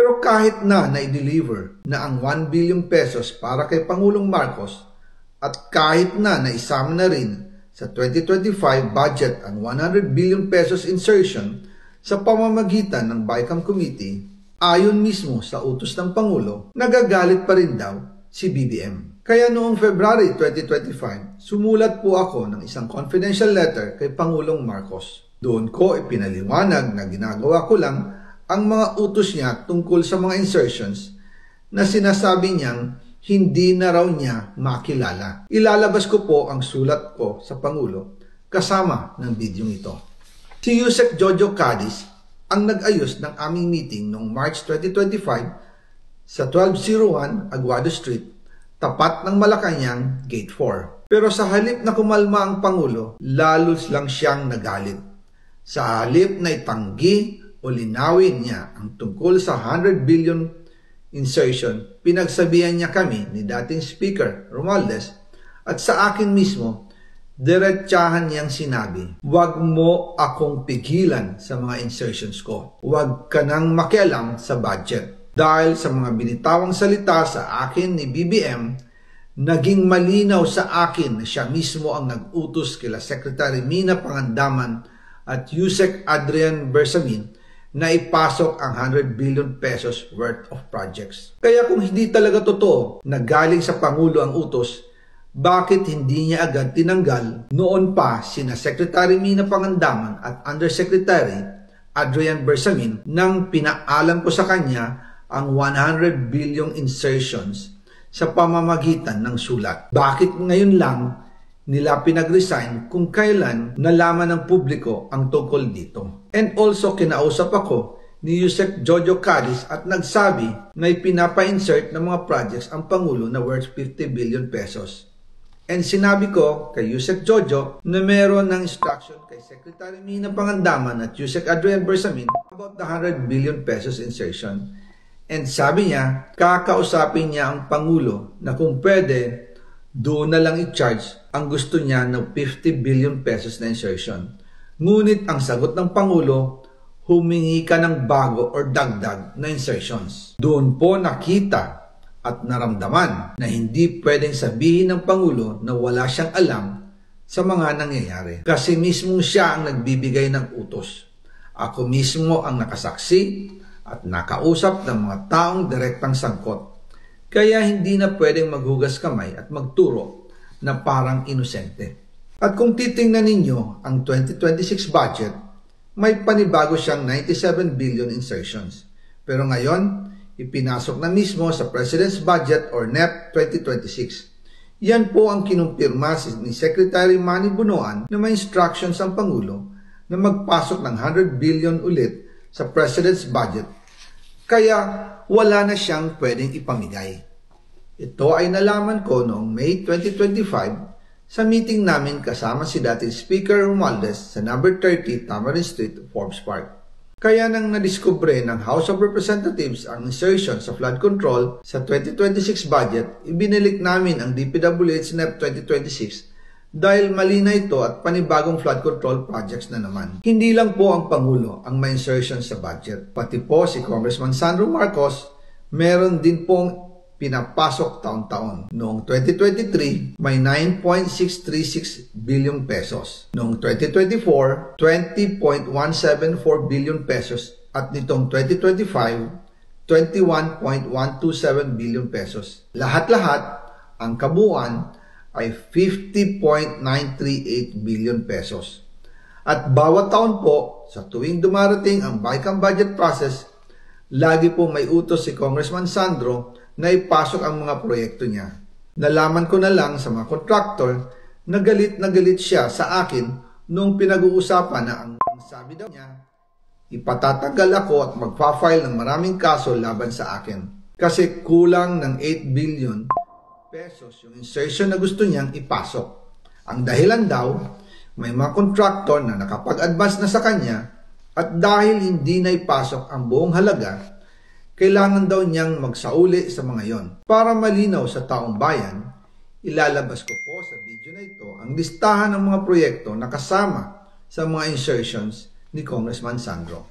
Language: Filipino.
Pero kahit na na-deliver na ang 1 billion pesos para kay Pangulong Marcos at kahit na naisama na rin sa 2025 budget ang 100 billion pesos insertion sa pamamagitan ng BICAM Committee, ayon mismo sa utos ng Pangulo, nagagalit pa rin daw si BBM. Kaya noong February 2025, sumulat po ako ng isang confidential letter kay Pangulong Marcos. Doon ko ipinaliwanag na ginagawa ko lang ang mga utos niya tungkol sa mga insertions na sinasabi niyang hindi na raw niya makilala. Ilalabas ko po ang sulat ko sa Pangulo kasama ng video ito. Si Yusek Jojo Cadiz ang nag-ayos ng aming meeting noong March 2025 sa 1201 Aguado Street, tapat ng Malacanang Gate 4. Pero sa halip na kumalma ang Pangulo, lalos lang siyang nagalit. Sa halip na itanggi o linawin niya ang tungkol sa 100 billion insertion, pinagsabihan niya kami ni dating Speaker Romualdez at sa akin mismo, diretsahan niyang sinabi, "Huwag mo akong pigilan sa mga insertions ko. Huwag ka nang makialam sa budget." Dahil sa mga binitawang salita sa akin ni BBM, naging malinaw sa akin na siya mismo ang nag-utos kila Secretary Mina Pangandaman at Yusek Adrian Bersamin na ipasok ang 100 billion pesos worth of projects. Kaya kung hindi talaga totoo na galing sa Pangulo ang utos, bakit hindi niya agad tinanggal noon pa sina Secretary Mina Pangandaman at Undersecretary Adrian Bersamin nang pinaalam ko sa kanya ang 100 billion insertions sa pamamagitan ng sulat? Bakit ngayon lang nila pinag-resign kung kailan nalaman ng publiko ang tungkol dito? And also, kinausap ako ni Yusek Jojo Cadiz at nagsabi na ipinapa-insert ng mga projects ang Pangulo na worth 50 billion pesos. And sinabi ko kay Yusek Jojo na meron ng instruction kay Secretary Mina Pangandaman at Yusek Adrian Bersamin about the 100 billion pesos insertion. And sabi niya, kakausapin niya ang Pangulo na kung pwede, doon na lang i-charge ang gusto niya ng 50 billion pesos na insertion. Ngunit ang sagot ng Pangulo, humingi ka ng bago or dagdag na insertions. Doon po nakita at naramdaman na hindi pwedeng sabihin ng Pangulo na wala siyang alam sa mga nangyayari. Kasi mismo siya ang nagbibigay ng utos. Ako mismo ang nakasaksi at nakausap ng mga taong direktang sangkot. Kaya hindi na pwedeng maghugas kamay at magturo na parang inosente. At kung titingnan ninyo ang 2026 budget, may panibago siyang 97 billion insertions. Pero ngayon, ipinasok na mismo sa President's Budget or NEP 2026. Yan po ang kinumpirma ni Secretary Manny Bunoan na may instructions ang Pangulo na magpasok ng 100 billion ulit sa President's Budget. Kaya wala na siyang pwedeng ipamigay. Ito ay nalaman ko noong May 2025 sa meeting namin kasama si dating Speaker Romualdez sa number 30 Tamarind Street, Forbes Park. Kaya nang nadiskubre ng House of Representatives ang insertion sa flood control sa 2026 budget, ibinalik namin ang DPWH NEP 2026 dahil mali na ito at panibagong flood control projects na naman. Hindi lang po ang Pangulo ang may insertion sa budget. Pati po si Congressman Sandro Marcos, meron din pong pinapasok taon-taon. Noong 2023, may 9.636 billion pesos. Noong 2024, 20.174 billion pesos. At nitong 2025, 21.127 billion pesos. Lahat-lahat, ang kabuuan ay 50.938 billion pesos. At bawat taon po, sa tuwing dumarating ang BICAM budget process, lagi po may utos si Congressman Sandro na ipasok ang mga proyekto niya. Nalaman ko na lang sa mga contractor na galit siya sa akin nung pinag-uusapan na ang sabi daw niya, ipatatanggal ako at magpa-file ng maraming kaso laban sa akin. Kasi kulang ng 8 billion pesos yung insertion na gusto niyang ipasok. Ang dahilan daw, may mga contractor na nakapag-advance na sa kanya at dahil hindi na ipasok ang buong halaga, kailangan daw niyang magsauli sa mga yon. Para malinaw sa taong bayan, ilalabas ko po sa video na ito ang listahan ng mga proyekto na kasama sa mga insertions ni Congressman Sandro.